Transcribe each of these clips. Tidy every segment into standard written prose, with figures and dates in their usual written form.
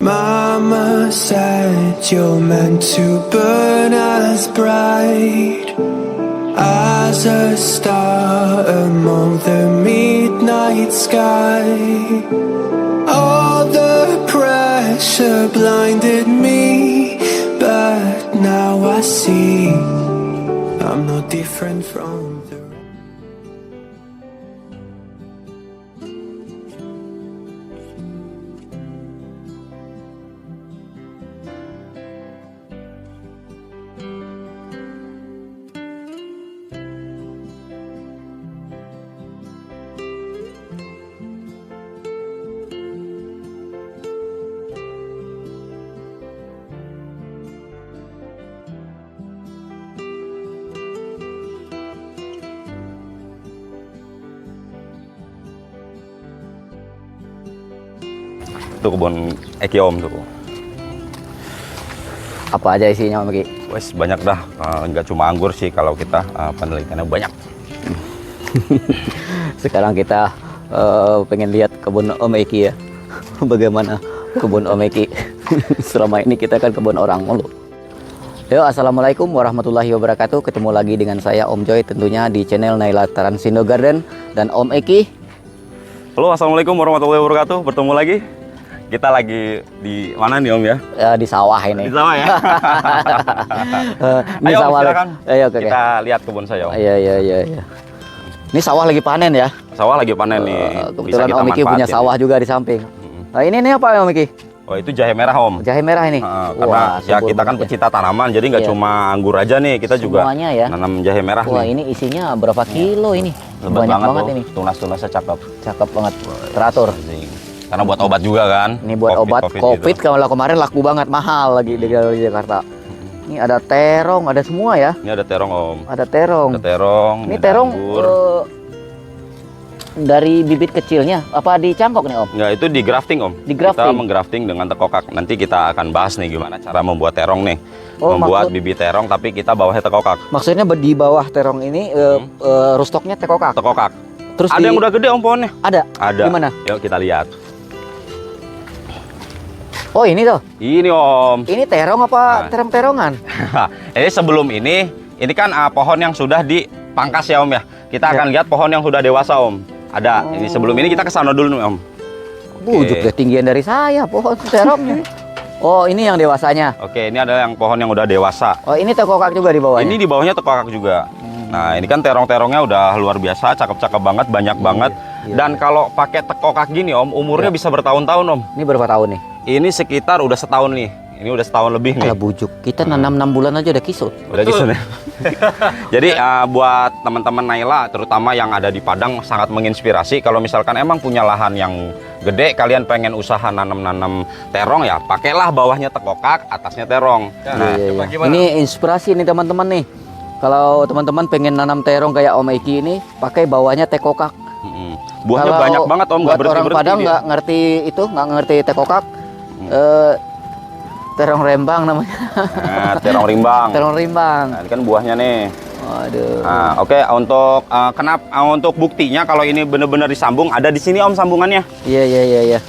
Mama said you're meant to burn as bright as a star among the midnight sky. All the pressure blinded me, but now I see I'm no different from the Itu kebun Eki Om tuh. Apa aja isinya Om Eki? Wes banyak dah, nggak cuma anggur sih kalau kita penelitiannya banyak. Sekarang kita pengen lihat kebun Om Eki ya. Bagaimana kebun Om Eki? Selama ini kita kan kebun orang mulu. Yo, assalamualaikum warahmatullahi wabarakatuh. Ketemu lagi dengan saya Om Joy tentunya di channel Naila Taransindo Garden dan Om Eki. Halo, assalamualaikum warahmatullahi wabarakatuh. Bertemu lagi. Kita lagi di mana nih Om ya? Di sawah ini. Di sawah ya. Ini Ayo sawah. Om, silakan. Ayo, oke. Kita lihat kebun saya Om. Iya. Ini sawah lagi panen ya. Sawah lagi panen nih. Kebetulan Om Eki punya sawah juga di samping. Nah, ini apa Om Eki? Oh, itu jahe merah Om. Jahe merah ini. Karena ya kita kan pecinta tanaman, jadi nggak cuma anggur aja nih, kita semuanya juga ya. nanam jahe merah. Wah, nih. Ini isinya berapa kilo ini? Lebat Banyak banget tuh. ini. Tunas-tunasnya cakep. Cakep banget. Teratur. Karena buat obat juga kan. Ini buat obat COVID gitu. kalau kemarin laku banget, mahal lagi di Jakarta. Ini ada terong, ada semua ya. Ini ada terong Om. Ada terong. Ada terong. Ini ada terong anggur. dari bibit kecilnya apa dicangkok nih Om? Enggak, itu di grafting Om. Di grafting? Kita menggrafting dengan tekokak. Nanti kita akan bahas nih gimana cara membuat terong nih. Oh, membuat bibit terong tapi kita bawahnya tekokak. Maksudnya di bawah terong ini rustoknya tekokak. Tekokak. Terus Ada yang udah gede Om pohonnya? Ada. Ada. Di mana? Yuk kita lihat. Oh, ini tuh. Ini Om. Ini terong apa Nah. terong-terongan? Ini sebelum ini kan pohon yang sudah dipangkas ya Om ya. Kita akan lihat pohon yang sudah dewasa Om. Ada. Ini sebelum ini kita ke sana dulu nih Om. Bujuk ketinggian dari saya pohon terongnya. Oh, ini yang dewasanya. Oke, ini ada yang pohon yang udah dewasa. Oh, ini tekokak juga di bawahnya. Ini di bawahnya tekokak juga. Nah, ini kan terong-terongnya udah luar biasa, cakep-cakep banget, banyak banget. Dan kalau pakai tekokak gini Om, umurnya bisa bertahun-tahun Om. Ini berapa tahun nih? Ini sekitar udah setahun nih. Ini udah setahun lebih nih. Alah bujuk, kita nanam 6 bulan aja udah kisut. Udah gitu nih. Jadi buat teman-teman Naila, terutama yang ada di Padang, sangat menginspirasi. Kalau misalkan emang punya lahan yang gede, kalian pengen usaha nanam-nanam terong ya, pakailah bawahnya tekokak, atasnya terong. Nah, coba gimana? Ini inspirasi nih teman-teman nih. Kalau teman-teman pengen nanam terong kayak Om Eki ini, pakai bawahnya tekokak. Buahnya Kalau banyak banget Om, nggak buat orang berhenti-berhenti Padang dia. nggak ngerti itu, nggak ngerti tekokak. Terong rembang namanya. Nah, terong rimbang. Terong rimbang. Nah, ini kan buahnya nih. Waduh. Nah, oke, untuk untuk buktinya kalau ini benar-benar disambung, ada di sini Om sambungannya. Iya.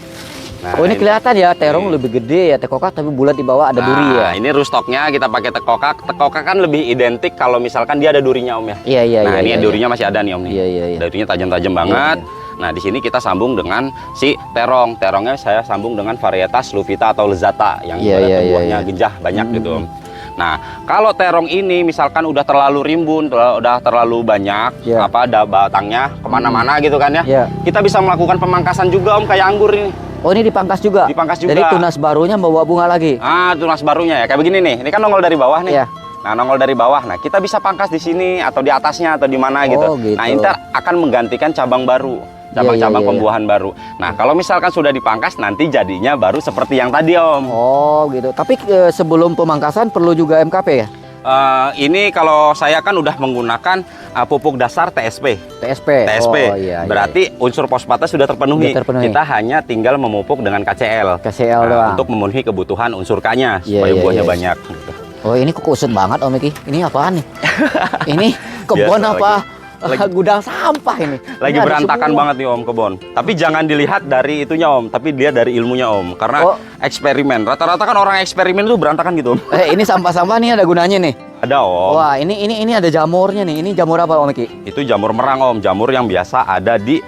Nah, Oh, ini kelihatan ya terong lebih gede ya tekokak, tapi bulat di bawah ada duri ya. Ini rustoknya kita pakai tekokak. Tekokak kan lebih identik kalau misalkan dia ada durinya Om ya. Iya. Nah, ini durinya masih ada nih Om nih. Iya. Durinya tajam-tajam banget. Nah, di sini kita sambung dengan si terong. Terongnya saya sambung dengan varietas Luvita atau Lezata yang buahnya genjah banyak gitu Om. Nah, kalau terong ini misalkan udah terlalu rimbun, udah terlalu banyak batangnya kemana-mana gitu kan ya. Kita bisa melakukan pemangkasan juga Om, kayak anggur ini. Oh, ini dipangkas juga? Dipangkas juga. Jadi tunas barunya bawa bunga lagi? Tunas barunya ya, kayak begini nih. Ini kan nongol dari bawah nih. Iya. Nah, nongol dari bawah. Nah, kita bisa pangkas di sini atau di atasnya atau di mana gitu. Gitu. Nah, ini akan menggantikan cabang baru. Cabang-cabang pembuahan baru. Nah, kalau misalkan sudah dipangkas, nanti jadinya baru seperti yang tadi Om. Oh gitu. Tapi sebelum pemangkasan perlu juga MKP ya? Ini kalau saya kan udah menggunakan pupuk dasar TSP. TSP. Oh, iya. Berarti unsur fosfatnya sudah terpenuhi. Kita hanya tinggal memupuk dengan KCL. doang. Untuk memenuhi kebutuhan unsur K-nya supaya Iya, buahnya iya. banyak. Gitu. Oh, ini kok kusut banget Om Eki. Ini apaan nih? Ini kebun Biasa apa? gudang sampah ini. Lagi Ini ada berantakan semua. banget nih Om kebun. Tapi jangan dilihat dari itunya Om, tapi dia dari ilmunya Om. Karena eksperimen. Rata-rata kan orang eksperimen itu berantakan gitu Om. Ini sampah-sampah nih ada gunanya nih. Ada Om. Wah, ini ada jamurnya nih. Ini jamur apa Om Eki? Itu jamur merang Om, jamur yang biasa ada di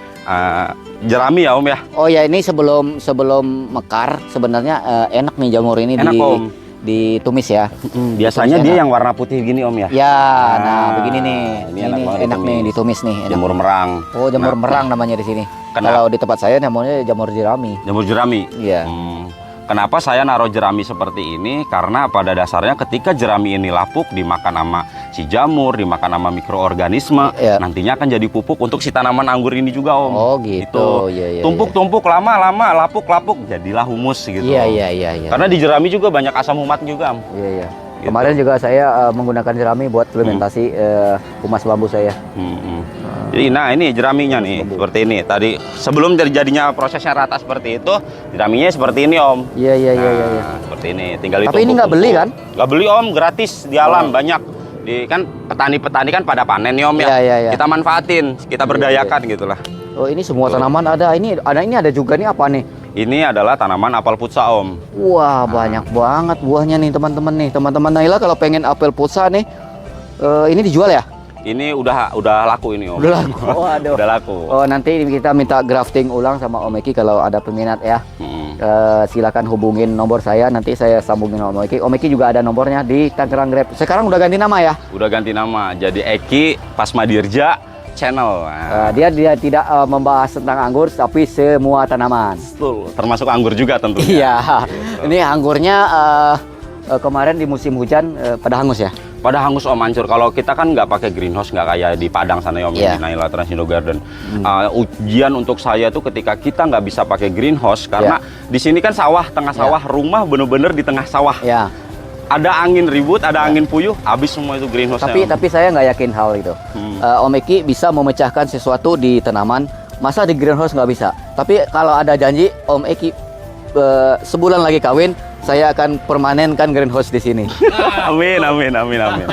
jerami ya Om ya. Oh ya, ini sebelum mekar sebenarnya enak nih jamur ini Enak, Om. ditumis ya. Biasanya Ditumis dia enak. yang warna putih gini Om ya. Ya, nah begini nih. Ini Ini enak banget enak nih ditumis nih. Enak. Jamur merang. Oh, jamur Nah, merang namanya di sini. Kenapa? Kalau di tempat saya namanya jamur jerami. Jamur jerami. Iya. Kenapa saya naruh jerami seperti ini? Karena pada dasarnya ketika jerami ini lapuk dimakan sama si jamur, dimakan sama mikroorganisme, Iya. nantinya akan jadi pupuk untuk si tanaman anggur ini juga Om. Oh, gitu. Iya, iya, Tumpuk-tumpuk lama-lama, lapuk-lapuk, jadilah humus gitu. Iya, Om. iya, iya, iya. Karena di jerami juga banyak asam umat juga Om. Iya, iya. Gitu. Kemarin juga saya menggunakan jerami buat implementasi humas bambu saya. Jadi nah ini jeraminya nih seperti ini. Tadi sebelum terjadinya prosesnya rata seperti itu, jeraminya seperti ini Om. Iya, iya, iya, Nah, iya. seperti ini. Tinggal Tapi ini nggak beli kan? Nggak beli Om, gratis di alam banyak. Di kan petani-petani kan pada panen nih Om ya. Iya, iya, iya. Kita manfaatin, kita berdayakan gitulah. Oh, ini semua tanaman ada. Ini ada juga nih apa nih? Ini adalah tanaman apel putsa Om. Wah, banyak banget buahnya nih teman-teman nih. Teman-teman Naila kalau pengen apel putsa nih, ini dijual ya? Ini udah laku ini Om. Udah laku. Oh, aduh. Udah laku. Oh, nanti kita minta grafting ulang sama Om Eki kalau ada peminat ya. Silakan hubungin nomor saya, nanti saya sambungin sama Om Eki. Om Eki juga ada nomornya di Tangerang Grab. Sekarang udah ganti nama ya? Udah ganti nama, jadi Eki Pasmadirja Channel. Dia tidak membahas tentang anggur, tapi semua tanaman. Betul, termasuk anggur juga tentunya. Iya, ini anggurnya kemarin di musim hujan pada hangus ya? Pada hangus Om, hancur. Kalau kita kan nggak pakai greenhouse, nggak kayak di Padang sana ya Om, Iya. di Naila Trans Indo Garden. Ujian untuk saya tuh ketika kita nggak bisa pakai greenhouse, karena di sini kan sawah, tengah sawah, rumah bener-bener di tengah sawah. Ya. Ada angin ribut, ada angin puyuh, habis semua itu greenhouse. Tapi saya nggak yakin hal itu. Om Eki bisa memecahkan sesuatu di tanaman, masa di greenhouse nggak bisa. Tapi kalau ada janji Om Eki sebulan lagi kawin, saya akan permanenkan greenhouse di sini. Amin, amin, amin, amin.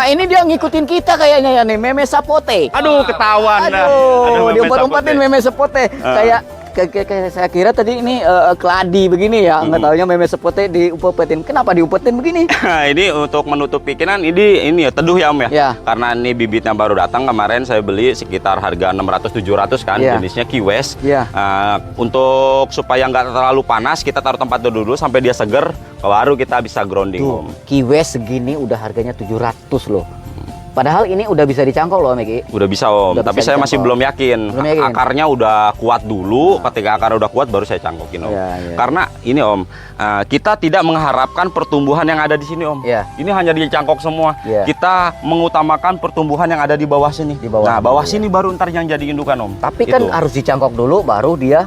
Ini dia ngikutin kita kayaknya ya nih, Meme Sapote. Aduh, ketahuan dah. Aduh, dia Meme umpat-umpatin Sapote. Meme Sapote. Kayak saya kira tadi ini keladi begini ya, nggak taunya Meme Sapote diumpetin. Kenapa diumpetin begini? Nah, ini untuk menutup pikiran ini ya teduh ya Om ya. Ya. Karena ini bibitnya baru datang kemarin, saya beli sekitar harga 600-700 kan, Ya. jenisnya Key West. Ya. Untuk supaya nggak terlalu panas, kita taruh tempat dulu sampai dia seger, baru kita bisa grounding Om. Kiwes segini udah harganya 700 loh. Padahal ini udah bisa dicangkok loh, Meki. Udah bisa Om, Udah tapi bisa saya masih dicangkok. belum yakin. Belum yakin. Akarnya udah kuat dulu, ketika akar udah kuat baru saya cangkokin Om. Ya, ya. Karena ini Om, kita tidak mengharapkan pertumbuhan yang ada di sini Om. Ya. Ini hanya dicangkok semua. Ya. Kita mengutamakan pertumbuhan yang ada di bawah sini. Di bawah Nah, sini, bawah ya. sini baru ntar yang jadi indukan Om. Tapi kan Itu. harus dicangkok dulu baru dia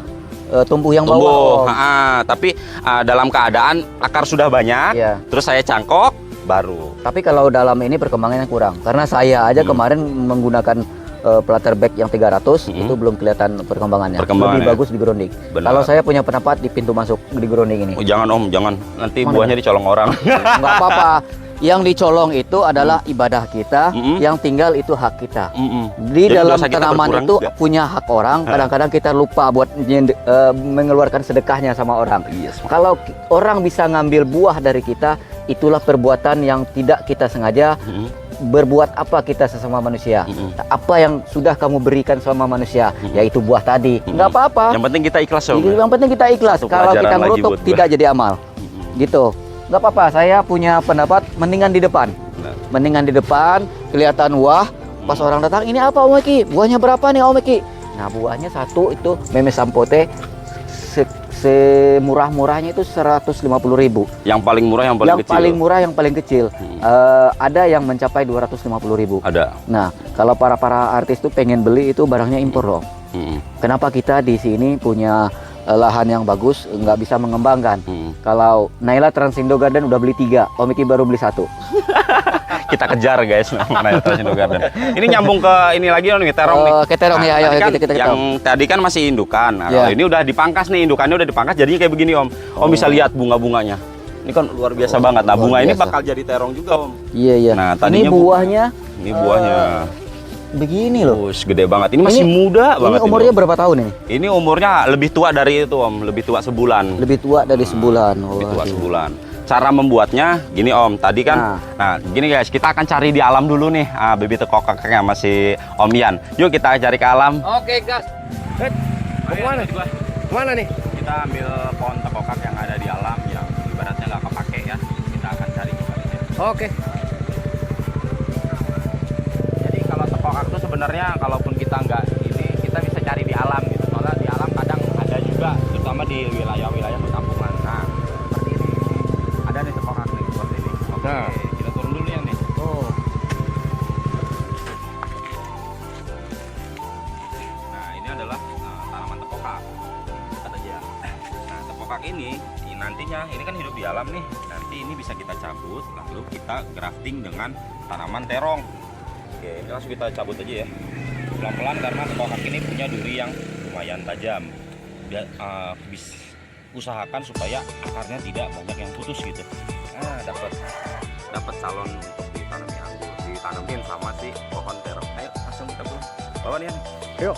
tumbuh yang tumbuh. bawah. Om. Tapi dalam keadaan akar sudah banyak, Ya. terus saya cangkok baru. Tapi kalau dalam ini perkembangannya kurang. Karena saya aja kemarin menggunakan platter bag yang 300 itu belum kelihatan perkembangannya. Perkembangannya. Lebih bagus di grounding. Benar. Kalau saya punya pendapat di pintu masuk di grounding ini. Oh, jangan Om, jangan. Nanti Mana buahnya dicolong orang. Nggak apa-apa. Yang dicolong itu adalah ibadah kita, Mm-mm. yang tinggal itu hak kita. Mm-mm. Di Jadi dalam dosa kita tanaman berkurang itu juga. punya hak orang. Kadang-kadang kita lupa buat mengeluarkan sedekahnya sama orang. Yes, Mak. Kalau orang bisa ngambil buah dari kita, itulah perbuatan yang tidak kita sengaja. Berbuat apa kita sesama manusia? Apa yang sudah kamu berikan sama manusia, yaitu buah tadi. Nggak apa-apa. Yang penting kita ikhlas Om. Yang penting kita ikhlas. Satu Kalau pelajaran kita lagi ngerutuk buat gua. tidak jadi amal. Gitu. Nggak apa-apa. Saya punya pendapat mendingan di depan. Nah. Mendingan di depan, kelihatan wah. Pas orang datang, ini apa Om Eki? Buahnya berapa nih Om Eki? Nah, buahnya satu itu Meme Sampote semurah-murahnya itu 150.000. Yang paling murah, yang paling Yang kecil. paling murah, yang paling kecil. Ada yang mencapai 250.000. Ada. Nah, kalau para artis tuh pengen beli itu barangnya impor loh. Kenapa kita di sini punya lahan yang bagus nggak bisa mengembangkan? Kalau Naila Trans Indo Garden udah beli 3, Om Eki baru beli 1. Kita kejar guys, Naila Trans Indo Garden. Ini nyambung ke ini lagi nih, terong nih. Ke terong ya, ayo tadi kan kita yang tadi kan masih indukan. Nah, Ya. kalau ini udah dipangkas nih, indukannya udah dipangkas jadinya kayak begini Om. Om bisa lihat bunga-bunganya. Ini kan luar biasa banget. Nah, luar bunga ini biasa. bakal jadi terong juga Om. Iya iya. Nah, Ini tadinya buahnya. Ini buahnya. begini loh. Gede banget. Ini masih muda banget. Ini umurnya berapa tahun ini? Ini umurnya lebih tua dari itu Om, lebih tua sebulan. Lebih tua dari sebulan. Lebih tua sebulan. Cara membuatnya gini Om, tadi kan, nah gini guys, kita akan cari di alam dulu nih, bibit tekokaknya masih Om Yan. Yuk kita cari ke alam. Oke gas. Kemana? Kemana nih? Kita ambil pohon tekokak yang ada di alam, yang ibaratnya nggak kepake ya. Kita akan cari coba di sini. Oke. Jadi kalau tekokak itu sebenarnya, kalaupun kita nggak ini, kita bisa cari di alam gitu. Soalnya di alam kadang ada juga, terutama di wilayah-wilayah perkampungan. Nah, seperti ini. Ada nih tekokak nih seperti ini. Oke, Nah. kita turun dulu ya nih. Oh. Nah, ini adalah tanaman tekokak. Lihat aja. Nah, tekokak ini nantinya ini kan hidup di alam nih. Nanti ini bisa kita cabut, lalu kita grafting dengan tanaman terong. Oke, ini langsung kita cabut aja ya. Pelan-pelan karena tekokak ini punya duri yang lumayan tajam. Dia usahakan supaya akarnya tidak banyak yang putus gitu. Nah, dapat calon untuk ditanami anggur, ditanamin sama si pohon terong. Ayo langsung kita pulang. Bawa nih. Yuk.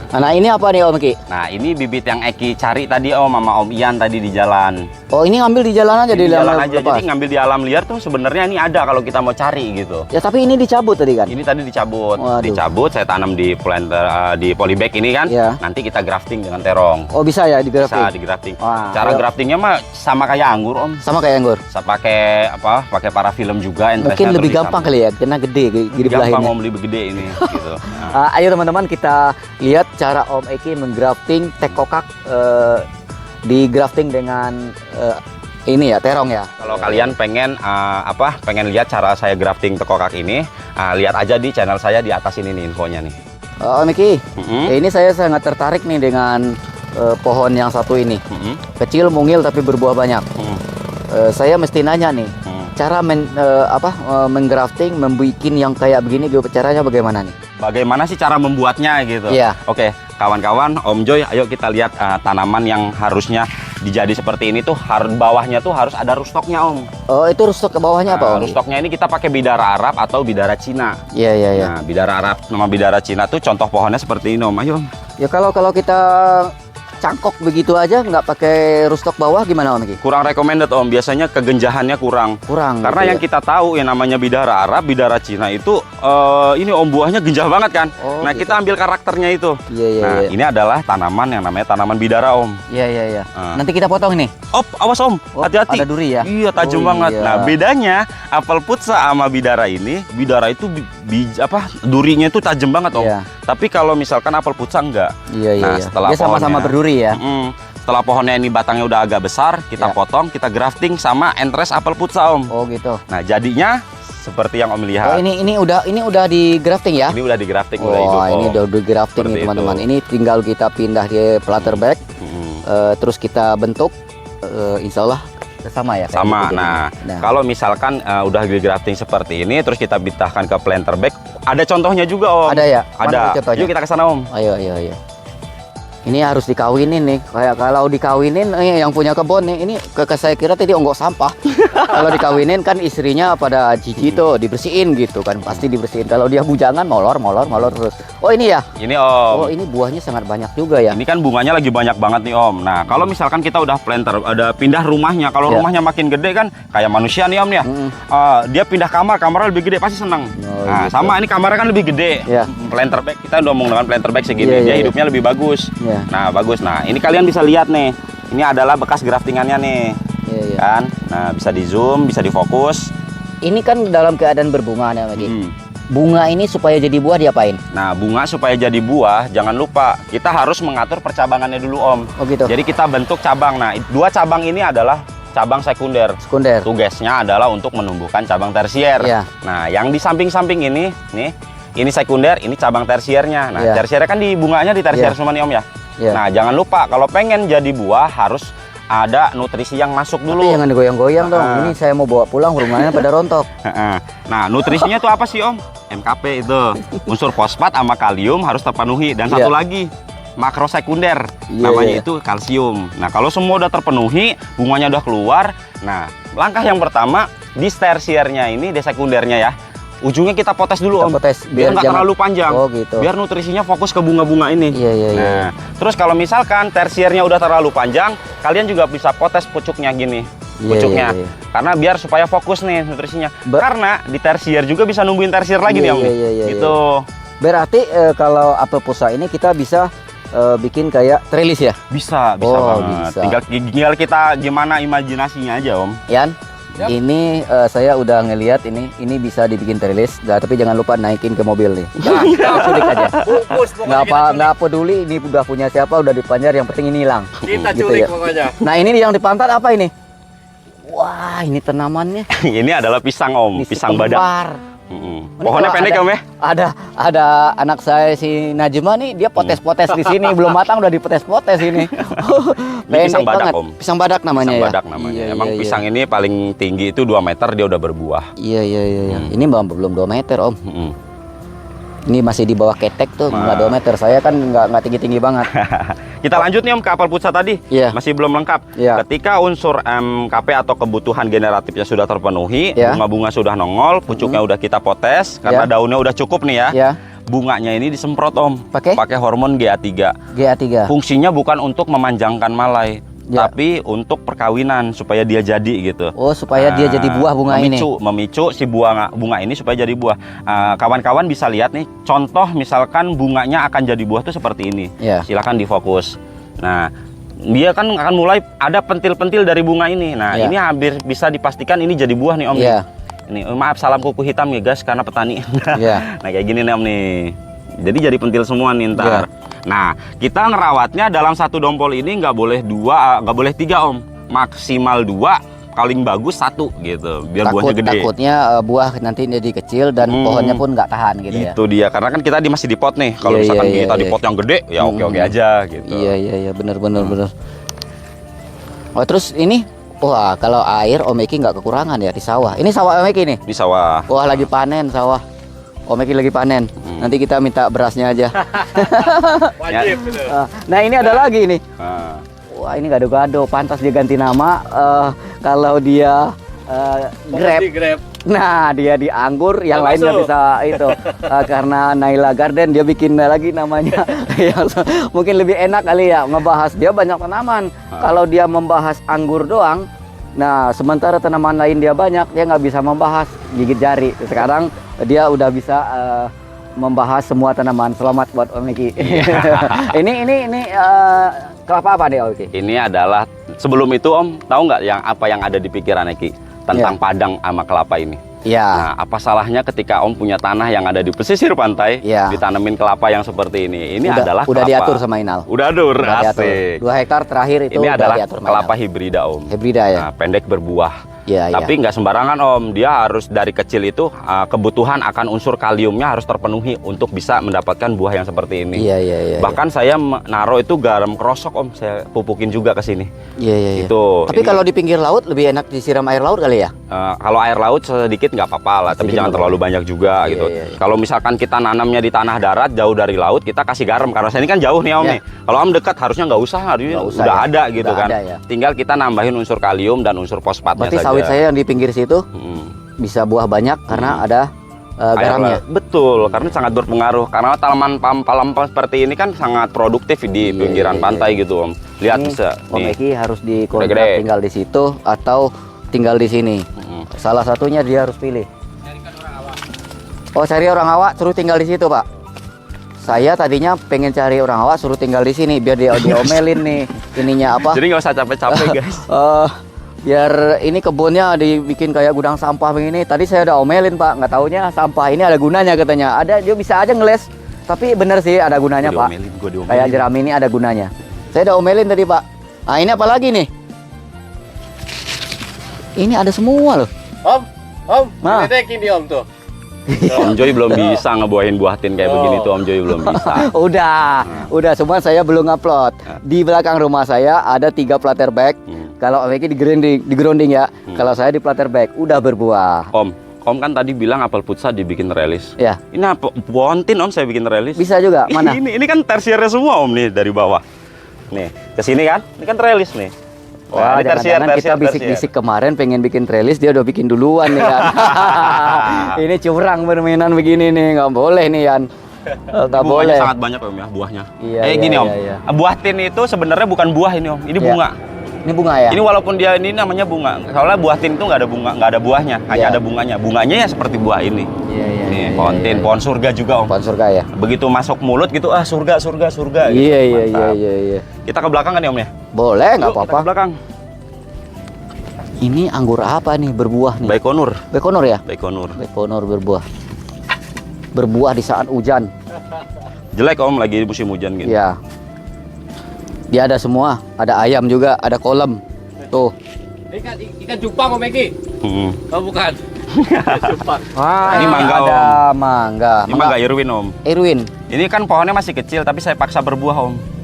Nah ini apa nih Om Ki? Nah ini bibit yang Eki cari tadi Om sama Om Ian tadi di jalan. Oh ini ngambil di jalan aja, Di jalan aja, jadi ngambil di alam liar tuh sebenarnya ini ada kalau kita mau cari gitu. Ya tapi ini dicabut tadi kan? Ini tadi dicabut, Waduh. dicabut saya tanam di planter di polybag ini kan. Ya. Nanti kita grafting dengan terong. Oh bisa ya di grafting? Bisa di grafting. Wah, Cara ayo. graftingnya mah sama kayak anggur Om. Sama kayak anggur? Saya pakai apa? Pakai parafilm juga. Mungkin lebih gampang kali ya, karena gede gede Gampang belahinnya. Om, lebih gede ini gitu. Nah. Ayo teman-teman kita lihat cara Om Eki menggrafting tekokak, di grafting dengan ini ya terong ya. Kalau kalian pengen pengen lihat cara saya grafting tekokak ini, lihat aja di channel saya di atas ini nih infonya nih. Om Eki, Mm-hmm. ini saya sangat tertarik nih dengan pohon yang satu ini. Mm-hmm. Kecil, mungil tapi berbuah banyak. Saya mesti nanya nih, cara menggrafting, membuat yang kayak begini, caranya bagaimana nih? Bagaimana sih cara membuatnya gitu? Iya. Oke, kawan-kawan, Om Joy, ayo kita lihat tanaman yang harusnya dijadi seperti ini tuh bawahnya tuh harus ada rustoknya Om. Oh itu rustok ke bawahnya apa Om? Rustoknya ini kita pakai bidara Arab atau bidara Cina. Iya iya iya. Nah, bidara Arab, nama bidara Cina tuh contoh pohonnya seperti ini Om. Ayo Om. Ya kalau kita cangkok begitu aja nggak pakai rustok bawah gimana Om Eki? Kurang recommended Om, biasanya kegenjahannya kurang. Kurang. Karena gitu yang ya? kita tahu yang namanya bidara Arab, bidara Cina itu ini Om buahnya genjah banget kan. Oh, nah, gitu. kita ambil karakternya itu. Iya iya. Nah, iya. ini adalah tanaman yang namanya tanaman bidara Om. Iya iya iya. Ah. Nanti kita potong nih. Oh, awas Om, Oh, hati-hati. ada duri ya? Iya, tajam Oh, banget. iya. Nah, bedanya apel putsa sama bidara ini, bidara itu durinya itu tajam banget Om. Iya. Tapi kalau misalkan apel putsa enggak. Iya iya. Nah, iya. setelah Dia sama-sama pohonnya- berduri ya. Setelah pohonnya ini batangnya udah agak besar, kita Ya. potong, kita grafting sama entres apel putsa Om. Oh gitu. Nah, jadinya seperti yang Om lihat. Oh ini udah di grafting ya? Ini udah di grafting, udah hidup. Oh ini Om. udah di grafting Seperti nih teman-teman. itu. Ini tinggal kita pindah di platter bag, Mm-mm. terus kita bentuk, insya Allah sama ya. kayak Sama. gitu Nah, jadinya. kalau misalkan udah di grafting seperti ini, terus kita pindahkan ke planter bag, ada contohnya juga Om. ada ya? Mana Ada. contohnya? Yuk kita ke sana Om. Ayo ayo ayo. Ini harus dikawinin nih. Kayak kalau dikawinin yang punya kebun nih, ini saya kira tadi onggok sampah. Kalau dikawinin kan istrinya pada cici tuh dibersihin gitu kan, pasti dibersihin. Kalau dia bujangan molor terus. Oh ini ya? Ini Om. Oh ini buahnya sangat banyak juga ya. Ini kan bunganya lagi banyak banget nih Om. Nah, kalau misalkan kita udah planter, ada pindah rumahnya. Kalau Ya. rumahnya makin gede kan, kayak manusia nih Om ya. Dia pindah kamarnya lebih gede pasti seneng. Oh, Nah, gitu. sama ini kamarnya kan lebih gede. Ya. Planter bag kita udah ngomong dengan planter bag segini, Iya, dia iya, hidupnya lebih bagus. Iya. Nah, bagus. Nah, ini kalian bisa lihat nih. Ini adalah bekas graftingannya nih. Iya, iya. Kan? Nah, bisa di zoom, bisa difokus. Ini kan dalam keadaan berbunga nih, Maki. Hmm. Bunga ini supaya jadi buah diapain? Nah, bunga supaya jadi buah, jangan lupa kita harus mengatur percabangannya dulu Om. Oh gitu. Jadi kita bentuk cabang. Nah, dua cabang ini adalah cabang sekunder. Sekunder. Tugasnya adalah untuk menumbuhkan cabang tersier. Iya. Nah, yang di samping-samping ini, nih, ini sekunder, ini cabang tersiernya. Nah, Iya. tersiernya kan di bunganya di tersier Iya. semua nih Om ya. Iya. Nah, jangan lupa kalau pengen jadi buah harus ada nutrisi yang masuk Tapi dulu. jangan digoyang-goyang dong. Ah. Ini saya mau bawa pulang rumahnya pada rontok. Nah, nutrisinya tuh apa sih Om? MKP itu. Unsur fosfat sama kalium harus terpenuhi. Dan Iya. satu lagi, makro sekunder. Iya, Namanya iya. itu kalsium. Nah, kalau semua udah terpenuhi, bunganya udah keluar. Nah, langkah yang pertama, di tersiernya ini, di sekundernya ya, ujungnya kita potes dulu Kita Om. potes, biar nggak terlalu panjang. Oh gitu. Biar nutrisinya fokus ke bunga-bunga ini. Iya, iya, iya. Nah, terus kalau misalkan tersiernya udah terlalu panjang, kalian juga bisa potes pucuknya gini. Iya, Pucuknya. iya, iya. Karena biar supaya fokus nih nutrisinya. Ber- Karena di tersier juga bisa numbuhin tersier lagi nih Iya, Om. iya, iya, iya, Gitu. Berarti kalau apel pulsa ini kita bisa bikin kayak trellis ya? Bisa Oh, banget. bisa. Tinggal kita gimana imajinasinya aja Om. Yan, ini saya udah ngelihat ini bisa dibikin trellis, tapi jangan lupa naikin ke mobil nih. Nah, culik aja. Nggak peduli ini udah punya siapa, udah dipanjar, yang penting ini hilang. Kita Gitu culik ya. pokoknya. Nah ini yang dipantat apa ini? Wah ini tanamannya. Ini adalah pisang Om, pisang badak. kembar. Mm-mm. Pohonnya pendek Ada- Om ya? Ada anak saya si Najma nih, dia potes-potes di sini, belum matang udah dipotes-potes ini. Ini pisang Pendek badak, banget. Om. Pisang badak namanya Pisang ya. badak namanya. Iya, Emang iya, pisang ini paling tinggi itu 2 meter dia udah berbuah. Iya iya iya. Iya. Ini belum 2 meter Om. Mm-mm. Ini masih di bawah ketek tuh, Nah. nggak 2 meter. Saya kan nggak tinggi-tinggi banget. Kita lanjut nih Om ke apel putsa tadi. Iya. Masih belum lengkap. Iya. Ketika unsur MKP atau kebutuhan generatifnya sudah terpenuhi, Iya. bunga-bunga sudah nongol, pucuknya udah kita potes, karena Iya. daunnya udah cukup nih ya. Ya, Bunganya ini disemprot Om. Pakai? hormon GA3. GA3. Fungsinya bukan untuk memanjangkan malai, Ya. tapi untuk perkawinan supaya dia jadi gitu. Oh, supaya dia jadi buah bunga ini. Memicu si bunga ini supaya jadi buah. Kawan-kawan bisa lihat nih, contoh misalkan bunganya akan jadi buah tuh seperti ini. Ya. Silakan difokus. Nah, dia kan akan mulai ada pentil-pentil dari bunga ini. Nah, Ya. ini hampir bisa dipastikan ini jadi buah nih Om. Ya. Ini maaf, salam kuku hitam ya guys, karena petani. Ya. Nah, kayak gini nih Om nih. Jadi pentil semua nih ntar. Ya. Nah, kita ngerawatnya dalam satu dompol ini nggak boleh 2, nggak boleh 3 Om. Maksimal 2, paling bagus 1 gitu. Biar buahnya gede. Takutnya buah nanti jadi kecil dan pohonnya pun nggak tahan gitu ya. Itu dia, karena kan kita masih di pot nih. Kalau Iya, misalkan iya, kita iya, di pot yang gede, ya oke-oke aja gitu. Iya iya iya, benar. Oh terus ini, wah kalau air Om Eki nggak kekurangan ya di sawah. Ini sawah Om Eki nih. Di sawah. Wah lagi panen sawah. Om Eki lagi panen. Nanti kita minta berasnya aja. Wajib itu. Nah ini ada lagi nih. Nah, Wah ini gado-gado, pantas dia ganti nama. Kalau dia Grab, Di Grab. nah dia di anggur, yang Oh, lain nggak masuk. bisa itu. Karena Naila Garden dia bikin lagi namanya. Yang mungkin lebih enak kali ya ngebahas, dia banyak tanaman. Kalau dia membahas anggur doang, nah sementara tanaman lain dia banyak, dia nggak bisa membahas, gigit jari. Sekarang dia udah bisa membahas semua tanaman. Selamat buat Om Eki. ini kelapa apa deh Om Eki? ini adalah, sebelum itu Om, tahu nggak apa yang ada di pikiran Eki tentang padang sama kelapa ini? Ya. Nah, apa salahnya ketika Om punya tanah yang ada di pesisir pantai, Iya. ditanemin kelapa yang seperti ini? Ini adalah udah kelapa. diatur sama Inal. Udah atur, Udah diatur. asik. 2 hektar terakhir itu Ini udah adalah diatur sama kelapa Inal. hibrida Om. Hibrida ya. Nah, pendek berbuah. Iya, Tapi nggak sembarangan Om, dia harus dari kecil itu kebutuhan akan unsur kaliumnya harus terpenuhi untuk bisa mendapatkan buah yang seperti ini. Iya. Bahkan saya naruh itu garam krosok Om, saya pupukin juga ke sini. Iya. Itu. Tapi ini, kalau di pinggir laut lebih enak disiram air laut kali ya? kalau air laut sedikit nggak apa-apa lah, tapi Sedikit jangan nggak terlalu banyak juga Iya, gitu. iya, iya. Kalau misalkan kita nanamnya di tanah darat jauh dari laut, kita kasih garam karena saya ini kan jauh nih Om Iya. nih. Kalau Om dekat harusnya nggak usah, Nggak usah udah ya. ada gitu Udah kan. ada ya. Tinggal kita nambahin unsur kalium dan unsur fosfatnya Berarti saja. sawit saya yang di pinggir situ Mm. bisa buah banyak karena ada Air garamnya. laut. Betul, karena sangat berpengaruh. Karena tanaman palem seperti ini kan sangat produktif di Iya, pinggiran iya, pantai gitu Om. Lihat Ini bisa Om nih. Eki harus Gede. dikontrak tinggal di situ atau tinggal di sini. Salah satunya dia harus pilih. Oh cari orang awak suruh tinggal di situ Pak. Saya tadinya pengen cari orang awak suruh tinggal di sini biar dia diomelin nih ininya apa? Jadi nggak usah capek-capek guys. Biar ini kebunnya dibikin kayak gudang sampah begini. Tadi saya udah omelin Pak, nggak taunya sampah ini ada gunanya katanya. Ada, dia bisa aja ngeles. Tapi bener sih ada gunanya Pak. Gua diomelin. Kayak jerami ini ada gunanya. Saya udah omelin tadi Pak. Nah ini apa lagi nih? Ini ada semua loh. Om, Nah. diledekin dia Om tuh. Om Joy belum bisa ngebuahin buah tin kayak begini tuh, Om Joy belum bisa. Udah semua saya belum upload. Di belakang rumah saya ada 3 platter bag. Kalau Om Eki di grounding ya. Kalau saya di platter bag udah berbuah. Om kan tadi bilang apel putsa dibikin relis. Ya, Ini apa? Pohon tin Om saya bikin relis. bisa juga. Mana? Ini kan tersiernya semua Om nih dari bawah. Nih, ke sini kan? Ini kan relis nih. Wah, jangan-jangan kita bisik-bisik kemarin pengen bikin trellis, dia udah bikin duluan nih kan. Ini curang permainan begini nih, nggak boleh nih Yan. Nggak boleh. Sangat banyak Om ya buahnya. Iya, Gini Om, iya. buah tin itu sebenarnya bukan buah ini Om, ini bunga. Ini bunga ya? Ini walaupun dia ini namanya bunga, soalnya buah tin itu nggak ada bunga, nggak ada buahnya, hanya ada bunganya. Bunganya ya seperti buah ini. Nih, pohon tin, pohon surga juga Om. Pohon surga ya. Begitu masuk mulut gitu, surga. Gitu. Iya. Kita ke belakang kan ya Om ya? Boleh, nggak Yuk, kita apa-apa. ke belakang. Ini anggur apa nih berbuah nih? Baikonur. Baikonur ya? Baikonur. Baikonur berbuah. Berbuah di saat hujan. Jelek Om, lagi musim hujan gitu. Iya. Dia ada semua, ada ayam juga, ada kolam. Tuh. Ikan cupang Om Eki. Oh bukan. Cupang. Wah, ini mangga ada mangga. Ini mangga Irwin Om. Irwin. Ini kan pohonnya masih kecil, tapi saya paksa berbuah Om.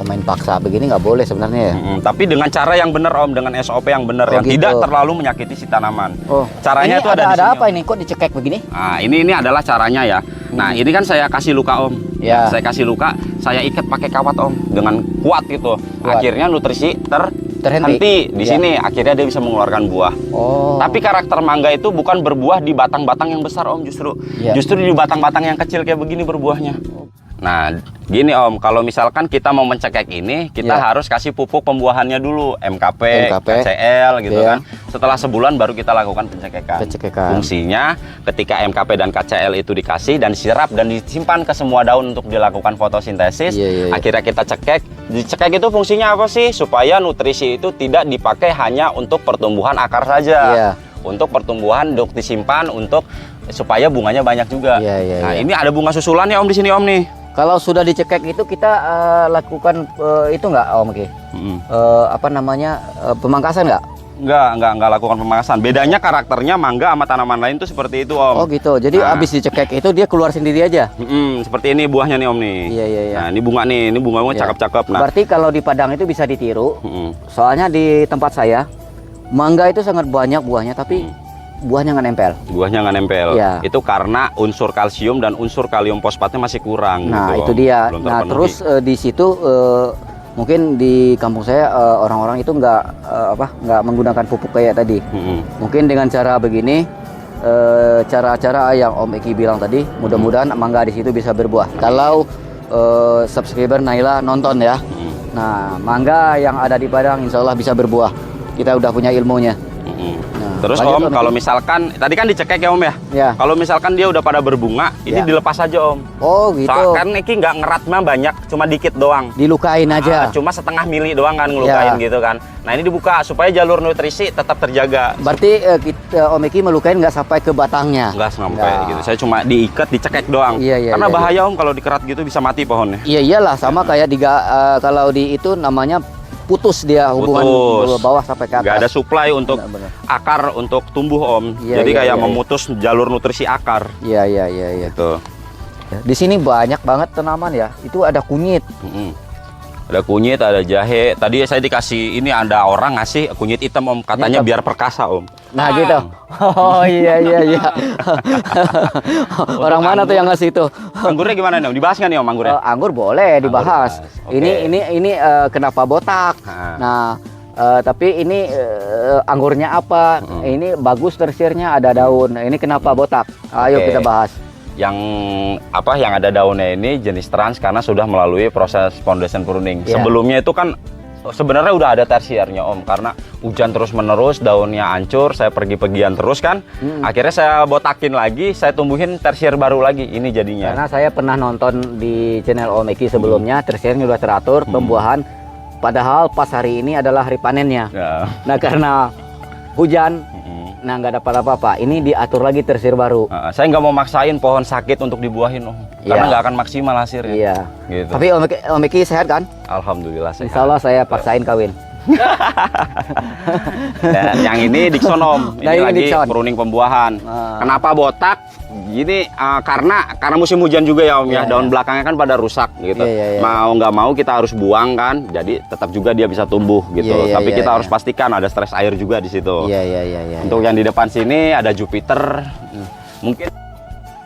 Main paksa begini nggak boleh sebenarnya ya. Tapi dengan cara yang benar Om, dengan SOP yang benar, yang gitu. tidak terlalu menyakiti si tanaman. Caranya ini itu ada di sini, apa Om. ini? Kok dicekek begini? Nah, ini adalah caranya ya. Nah, ini kan saya kasih luka Om. Ya. Saya kasih luka, saya ikat pakai kawat Om dengan kuat gitu. Kuat. Akhirnya nutrisi terhenti di Ya. sini. Akhirnya dia bisa mengeluarkan buah. Oh. Tapi karakter mangga itu bukan berbuah di batang-batang yang besar Om, justru. Ya. Justru di batang-batang yang kecil kayak begini berbuahnya. Nah, gini Om, kalau misalkan kita mau mencekek ini, kita harus kasih pupuk pembuahannya dulu, MKP, KCL gitu kan. Setelah sebulan baru kita lakukan pencekekan. Fungsinya ketika MKP dan KCL itu dikasih dan disirap dan disimpan ke semua daun untuk dilakukan fotosintesis, akhirnya kita cekek. Dicekek itu fungsinya apa sih? Supaya nutrisi itu tidak dipakai hanya untuk pertumbuhan akar saja. Untuk pertumbuhan untuk disimpan untuk supaya bunganya banyak juga. Nah, ini ada bunga susulan ya Om di sini Om nih. Kalau sudah dicekek itu kita lakukan itu nggak Om Ki? Apa namanya pemangkasan nggak? Enggak lakukan pemangkasan. Bedanya karakternya mangga sama tanaman lain tuh seperti itu Om. Oh gitu. Jadi habis dicekek itu dia keluar sendiri aja. Seperti ini buahnya nih Om nih. Iya. Nah ini bunga nih, ini bunganya cakep-cakep. Nah, berarti kalau di Padang itu bisa ditiru. Soalnya di tempat saya mangga itu sangat banyak buahnya, tapi buahnya nggak nempel. Buahnya nggak nempel. Ya. Itu karena unsur kalsium dan unsur kalium fosfatnya masih kurang. Nah gitu, itu dia. Belum Nah terpenuhi. terus di situ mungkin di kampung saya orang-orang itu nggak menggunakan pupuk kayak tadi. Mungkin dengan cara begini, cara-cara yang Om Eki bilang tadi, mudah-mudahan mangga di situ bisa berbuah. Kalau subscriber Naila nonton ya, nah mangga yang ada di Padang insya Allah bisa berbuah. Kita udah punya ilmunya. Terus lanjut, Om, kalau misalkan tadi kan dicekek ya Om ya. Ya. Kalau misalkan dia udah pada berbunga, ini dilepas aja Om. Oh gitu. Soalnya kan Eki nggak ngeratnya banyak, cuma dikit doang. Dilukain aja. Cuma setengah mili doang kan ngelukain gitu kan. Nah ini dibuka supaya jalur nutrisi tetap terjaga. Berarti Om Eki melukain nggak sampai ke batangnya? Nggak sampai gitu. Saya cuma diikat, dicekek doang. Karena bahaya Om kalau dikerat gitu bisa mati pohonnya. Iya iyalah sama kayak kalau di itu namanya putus dia hubungan bawah sampai ke atas. Nggak ada supply untuk akar untuk tumbuh Om. Jadi kayak memutus jalur nutrisi akar. Iya. Gitu. Di sini banyak banget tanaman ya. Itu ada kunyit. Ada kunyit, ada jahe. Tadi saya dikasih ini ada orang ngasih kunyit hitam Om. Katanya biar perkasa Om. Nah gitu. Oh iya. Orang mana tuh yang ngasih itu? Anggurnya gimana nih Om? Dibahas nggak nih Om anggurnya? Anggur boleh dibahas. Ini kenapa botak? Nah tapi ini anggurnya apa? Ini bagus tersirnya ada daun. Ini kenapa botak? Ayo kita bahas. Yang ada daunnya ini jenis trans karena sudah melalui proses foundation pruning. Sebelumnya itu kan sebenarnya udah ada tersiernya Om, karena hujan terus menerus, daunnya hancur, saya pergi-pergian terus kan. Akhirnya saya botakin lagi, saya tumbuhin tersier baru lagi. Ini jadinya. Karena saya pernah nonton di channel Om Eki sebelumnya, tersiernya udah teratur, pembuahan. Padahal pas hari ini adalah hari panennya. Nah karena hujan, nah nggak dapat apa-apa. Ini diatur lagi tersir baru. Saya nggak mau maksain pohon sakit untuk dibuahin Om, karena nggak akan maksimal hasilnya. Iya. Gitu. Tapi Om Eki sehat kan? Alhamdulillah sehat. Insya Allah saya paksain kawin. Nah, yang ini Dickson Om, ini lagi Dickson. pruning pembuahan. Kenapa botak? Gini karena musim hujan juga ya Om ya, daun belakangnya kan pada rusak gitu. Mau nggak mau kita harus buang kan, jadi tetap juga dia bisa tumbuh gitu. Tapi kita harus pastikan ada stres air juga di situ. Iya. Untuk yang di depan sini ada Jupiter, mungkin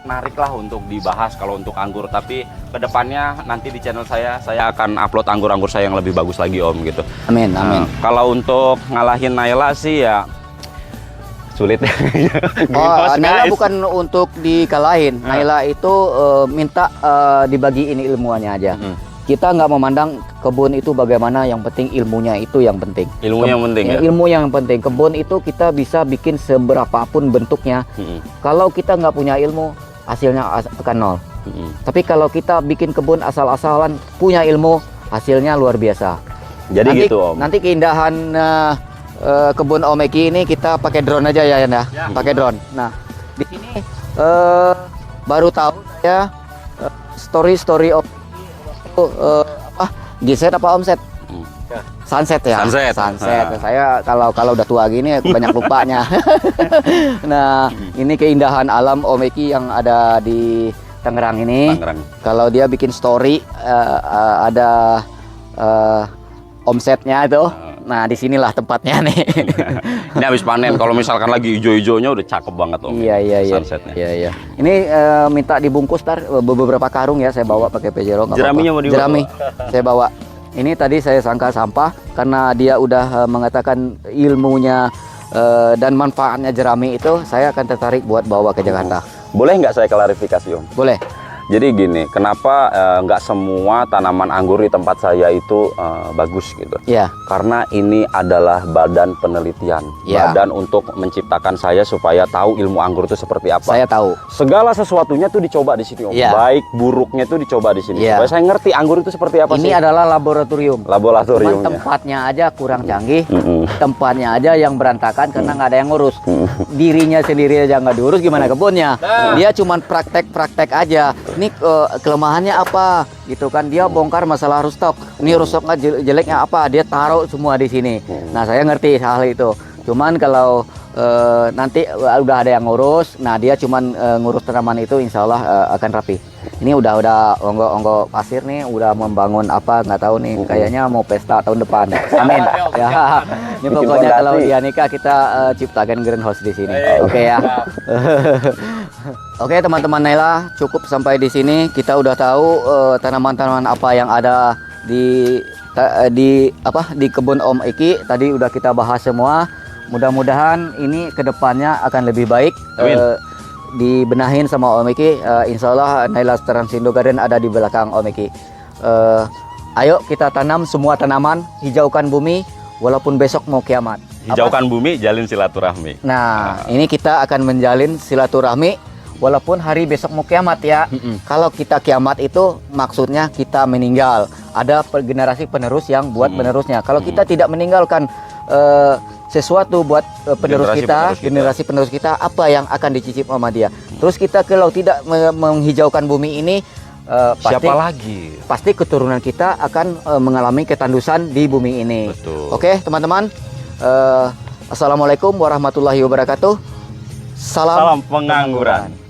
menarik lah untuk dibahas kalau untuk anggur. Tapi kedepannya nanti di channel saya akan upload anggur-anggur saya yang lebih bagus lagi Om gitu. Amin, amin. Kalau untuk ngalahin Naila sih ya sulit. Oh, Naila bukan untuk dikalahin. Naila itu minta dibagiin ilmuannya aja. Kita nggak memandang kebun itu bagaimana, yang penting ilmunya itu yang penting. Ilmunya yang penting ya? Ilmu yang penting. Kebun itu kita bisa bikin seberapapun bentuknya. Kalau kita nggak punya ilmu, hasilnya akan nol. Tapi kalau kita bikin kebun asal-asalan, punya ilmu, hasilnya luar biasa. Jadi nanti, gitu Om. Nanti keindahan kebun Om Eki ini kita pakai drone aja ya, ya. Pakai drone. Nah, di sini baru tahu saya story Om Giset apa omset? Sunset ya. Sunset. Saya kalau udah tua gini banyak lupanya. Nah, ini keindahan alam Om Eki yang ada di Tangerang ini. Kalau dia bikin story ada omsetnya itu. Nah, disinilah tempatnya nih. Ini habis panen. Kalau misalkan lagi hijau-hijaunya udah cakep banget Om. Iya. Sunsetnya. Iya. Ini minta dibungkus beberapa karung ya, saya bawa pakai Pajero. Jeraminya mau dibawa? Jerami saya bawa. Ini tadi saya sangka sampah karena dia udah mengatakan ilmunya dan manfaatnya jerami itu, saya akan tertarik buat bawa ke Jakarta. Boleh nggak saya klarifikasi Om? Boleh. Jadi gini, kenapa nggak semua tanaman anggur di tempat saya itu bagus gitu? Ya. Karena ini adalah badan penelitian, badan untuk menciptakan saya supaya tahu ilmu anggur itu seperti apa. Saya tahu. Segala sesuatunya tuh dicoba di sini Om. Ya. Baik buruknya tuh dicoba di sini. Ya. Supaya saya ngerti anggur itu seperti apa Ini sih. adalah laboratorium. Laboratoriumnya. Cuman tempatnya aja kurang canggih. Tempatnya aja yang berantakan karena nggak ada yang ngurus. Dirinya sendiri aja nggak diurus, gimana kebunnya? Dia cuman praktek-praktek aja. Ini kelemahannya apa gitu kan, dia bongkar masalah rustok, ini rustok jeleknya apa, dia taruh semua di sini. Nah, saya ngerti hal itu. Cuman kalau nanti udah ada yang ngurus, nah dia cuman ngurus tanaman itu, insya Allah akan rapi. Ini udah onggo pasir nih, udah membangun apa nggak tahu nih, kayaknya mau pesta tahun depan. Amin. Ya. Ini pokoknya kalau dia nikah kita ciptakan greenhouse di sini. Oke ya. Oke teman-teman Naila, cukup sampai di sini. Kita udah tahu tanaman-tanaman apa yang ada di kebun Om Eki. Tadi udah kita bahas semua. Mudah-mudahan ini kedepannya akan lebih baik. Dibenahin sama Om Eki. Insya Allah Naila Transindo Garden ada di belakang Om Eki. Ayo kita tanam semua tanaman, hijaukan bumi, walaupun besok mau kiamat. Hijaukan bumi, jalin silaturahmi. Nah, ini kita akan menjalin silaturahmi walaupun hari besok mau kiamat ya. Kalau kita kiamat itu maksudnya kita meninggal. Ada generasi penerus yang buat penerusnya. Kalau kita tidak meninggalkan sesuatu buat generasi penerus kita, apa yang akan dicicip sama dia? Terus kita kalau tidak menghijaukan bumi ini, siapa lagi? Pasti keturunan kita akan mengalami ketandusan di bumi ini. Betul. Oke, teman-teman. Assalamualaikum warahmatullahi wabarakatuh. Salam pengangguran.